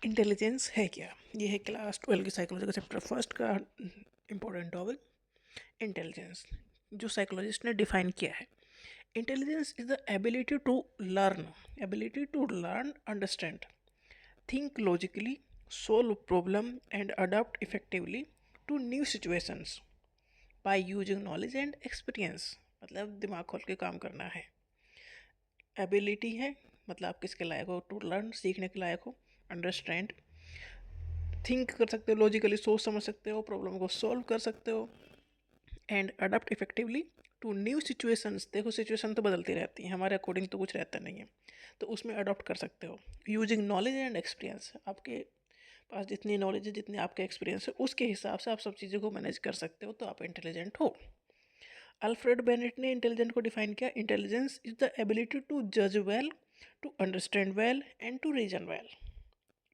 Intelligence है क्या? ये है क्लास 12 की साइकोलॉजी का चैप्टर फर्स्ट का इम्पोर्टेंट टॉपिक इंटेलिजेंस, जो साइकोलॉजिस्ट ने डिफाइन किया है। Intelligence is the ability to learn, understand, think logically, solve problem and adapt effectively to new situations by using knowledge and experience। मतलब दिमाग खोल के काम करना है। एबिलिटी है मतलब आप किसके लायक हो, टू लर्न, सीखने के लायक हो, अंडरस्टैंड, थिंक कर सकते हो, लॉजिकली सोच समझ सकते हो, प्रॉब्लम को सॉल्व कर सकते हो, and adapt effectively to new situations. देखो सिचुएशन तो बदलती रहती हैं, हमारे अकॉर्डिंग तो कुछ रहता नहीं है, तो उसमें अडॉप्ट कर सकते हो। यूजिंग नॉलेज एंड एक्सपीरियंस, आपके पास जितनी नॉलेज है, जितने आपके एक्सपीरियंस है, उसके हिसाब से आप सब चीज़ों को मैनेज कर सकते हो, तो आप इंटेलिजेंट हो। अल्फ्रेड बेनेट ने इंटेलिजेंट को डिफाइन किया, intelligence is the ability to जज well, to understand well and to reason well.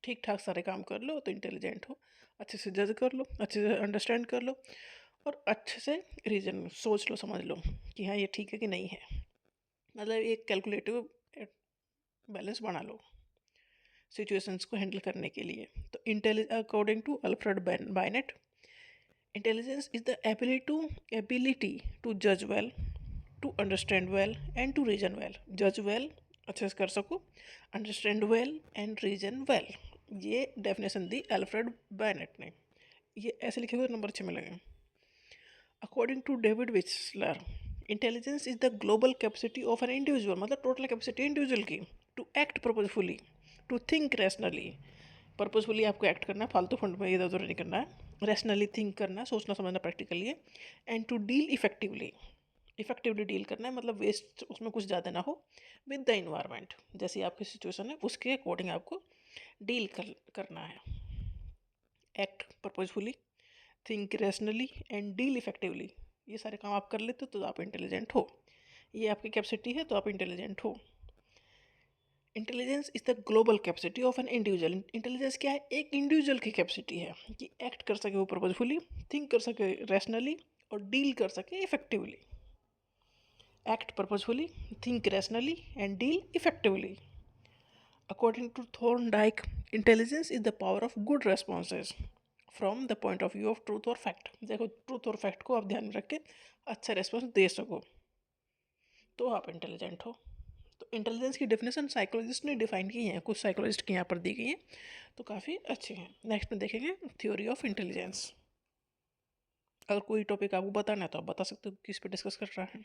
ठीक ठाक सारे काम कर लो तो इंटेलिजेंट हो, अच्छे से जज कर लो, अच्छे से अंडरस्टैंड कर लो, और अच्छे से रीजन सोच लो, समझ लो कि हाँ ये ठीक है कि नहीं है। मतलब एक कैलकुलेटिव बैलेंस बना लो सिचुएशंस को हैंडल करने के लिए। तो according to Alfred bayonet, intelligence is the ability to जज well, to understand well and to reason well. जज वेल, अच्छे से कर सको, understand well and reason well. ये डेफिनेशन दी अल्फ्रेड बायनेट ने। ये ऐसे लिखे हुए नंबर 6 में लगे। According to David विचलर, intelligence is the global capacity of an individual, मतलब टोटल कैपेसिटी इंडिविजुअल की, to act purposefully, to think rationally. Purposefully आपको एक्ट करना है, फालतू फंड में इधर उधर नहीं करना है, रैशनली थिंक करना है, सोचना समझना प्रैक्टिकली है, and to deal effectively deal करना है, मतलब वेस्ट उसमें कुछ ज़्यादा ना हो, विद द इन्वायरमेंट, जैसी आपकी सिचुएशन है उसके अकॉर्डिंग आपको डील करना है। Act purposefully, think rationally and deal effectively, ये सारे काम आप कर लेते हो तो आप इंटेलिजेंट हो। ये आपकी कैपेसिटी है तो आप इंटेलिजेंट हो। Intelligence is the global capacity of an individual. Intelligence क्या है? एक इंडिविजुअल की कैपेसिटी है कि एक्ट कर सके वो पर्पजफुली, थिंक कर सके रैशनली और डील कर सके effectively. Act purposefully, think rationally and deal effectively. According to Thorndike, intelligence is the power of good responses from the point of view of truth और फैक्ट। देखो ट्रूथ और fact को आप ध्यान में रख के अच्छा रेस्पॉन्स दे सको तो आप इंटेलिजेंट हो। तो इंटेलिजेंस की डेफिनेशन साइकोलॉजिस्ट ने डिफाइन की है, कुछ साइकोलॉजिस्ट की यहाँ पर दी गई है, तो काफ़ी अच्छे हैं। नेक्स्ट में देखेंगे थ्योरी ऑफ इंटेलिजेंस। अगर कोई टॉपिक आपको बताना है तो आप बता सकते हो किस पे डिस्कस कर रहा है।